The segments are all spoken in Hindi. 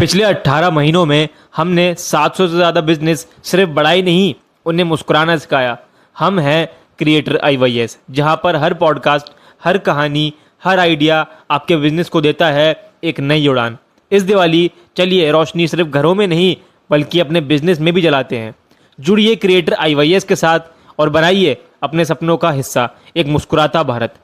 पिछले 18 महीनों में हमने 700 से ज़्यादा बिजनेस सिर्फ बढ़ाई नहीं, उन्हें मुस्कुराना सिखाया। हम हैं क्रिएटर IYS, जहां पर हर पॉडकास्ट, हर कहानी, हर आइडिया आपके बिजनेस को देता है एक नई उड़ान। इस दिवाली चलिए रोशनी सिर्फ घरों में नहीं बल्कि अपने बिजनेस में भी जलाते हैं। जुड़िए क्रिएटर IYS के साथ और बनाइए अपने सपनों का हिस्सा एक मुस्कुराता भारत,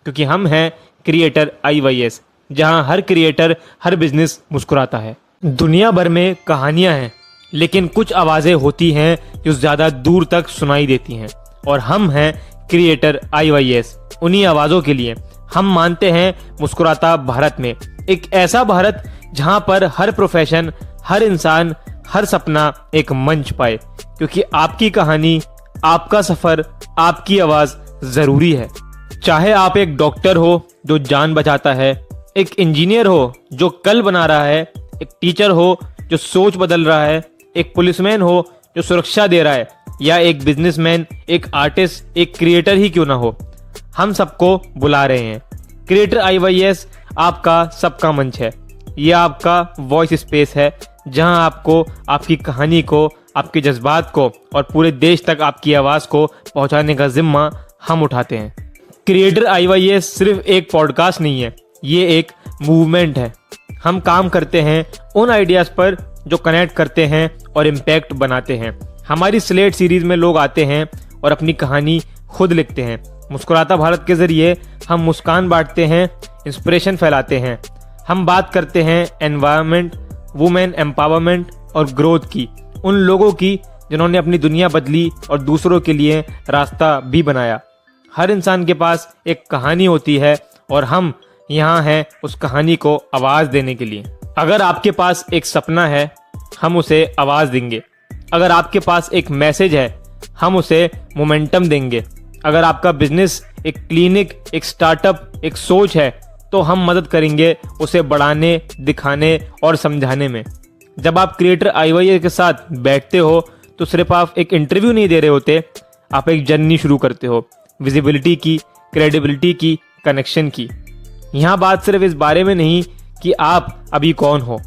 क्योंकि हम हैं क्रिएटर IYS, जहां हर क्रिएटर, हर बिजनेस मुस्कुराता है। दुनिया भर में कहानियां हैं, लेकिन कुछ आवाज़ें होती हैं जो ज़्यादा दूर तक सुनाई देती हैं, और हम हैं क्रिएटर IYS उन्हीं आवाज़ों के लिए। हम मानते हैं मुस्कुराता भारत में एक ऐसा भारत जहां पर हर प्रोफेशन, हर इंसान, हर सपना एक मंच पाए, क्योंकि आपकी कहानी, आपका सफ़र, आपकी आवाज़ ज़रूरी है। चाहे आप एक डॉक्टर हो जो जान बचाता है, एक इंजीनियर हो जो कल बना रहा है, एक टीचर हो जो सोच बदल रहा है, एक पुलिसमैन हो जो सुरक्षा दे रहा है, या एक बिजनेसमैन, एक आर्टिस्ट, एक क्रिएटर ही क्यों ना हो, हम सबको बुला रहे हैं। क्रिएटर IYS आपका सबका मंच है। ये आपका वॉइस स्पेस है, जहां आपको आपकी कहानी को, आपके जज्बात को और पूरे देश तक आपकी आवाज़ को पहुंचाने का जिम्मा हम उठाते हैं। क्रिएटर IYS सिर्फ एक पॉडकास्ट नहीं है, ये एक मूवमेंट है। हम काम करते हैं उन आइडियाज़ पर जो कनेक्ट करते हैं और इम्पैक्ट बनाते हैं। हमारी स्लेट सीरीज़ में लोग आते हैं और अपनी कहानी खुद लिखते हैं। मुस्कुराता भारत के ज़रिए हम मुस्कान बांटते हैं, इंस्पिरेशन फैलाते हैं। हम बात करते हैं एनवायरनमेंट, वुमेन एम्पावरमेंट और ग्रोथ की, उन लोगों की जिन्होंने अपनी दुनिया बदली और दूसरों के लिए रास्ता भी बनाया। हर इंसान के पास एक कहानी होती है और हम यहाँ हैं उस कहानी को आवाज़ देने के लिए। अगर आपके पास एक सपना है, हम उसे आवाज़ देंगे। अगर आपके पास एक मैसेज है, हम उसे मोमेंटम देंगे। अगर आपका बिजनेस एक क्लिनिक, एक स्टार्टअप, एक सोच है, तो हम मदद करेंगे उसे बढ़ाने, दिखाने और समझाने में। जब आप क्रिएटर IYS के साथ बैठते हो तो सिर्फ आप एक इंटरव्यू नहीं दे रहे होते, आप एक जर्नी शुरू करते हो, विजिबिलिटी की, क्रेडिबिलिटी की, कनेक्शन की। यहाँ बात सिर्फ इस बारे में नहीं कि आप अभी कौन हो,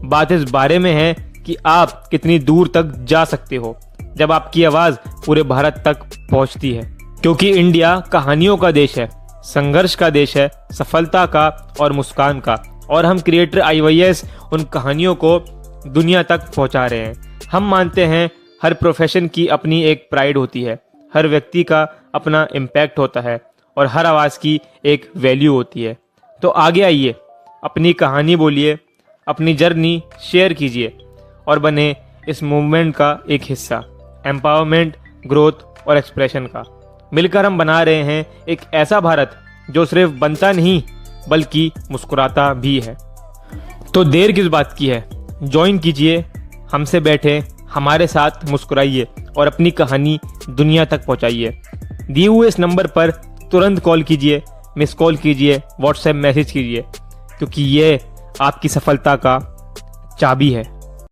बात इस बारे में है कि आप कितनी दूर तक जा सकते हो जब आपकी आवाज़ पूरे भारत तक पहुँचती है। क्योंकि इंडिया कहानियों का देश है, संघर्ष का देश है, सफलता का और मुस्कान का, और हम क्रिएटर IYS उन कहानियों को दुनिया तक पहुंचा रहे हैं। हम मानते हैं हर प्रोफेशन की अपनी एक प्राइड होती है, हर व्यक्ति का अपना इम्पैक्ट होता है और हर आवाज़ की एक वैल्यू होती है। तो आगे आइए, अपनी कहानी बोलिए, अपनी जर्नी शेयर कीजिए और बने इस मूवमेंट का एक हिस्सा, एम्पावरमेंट, ग्रोथ और एक्सप्रेशन का। मिलकर हम बना रहे हैं एक ऐसा भारत जो सिर्फ बनता नहीं बल्कि मुस्कुराता भी है। तो देर किस बात की है, ज्वाइन कीजिए, हमसे बैठे, हमारे साथ मुस्कुराइए और अपनी कहानी दुनिया तक पहुंचाइए। दिए हुए इस नंबर पर तुरंत कॉल कीजिए, मिस कॉल कीजिए, व्हाट्सएप मैसेज कीजिए, क्योंकि ये आपकी सफलता का चाबी है।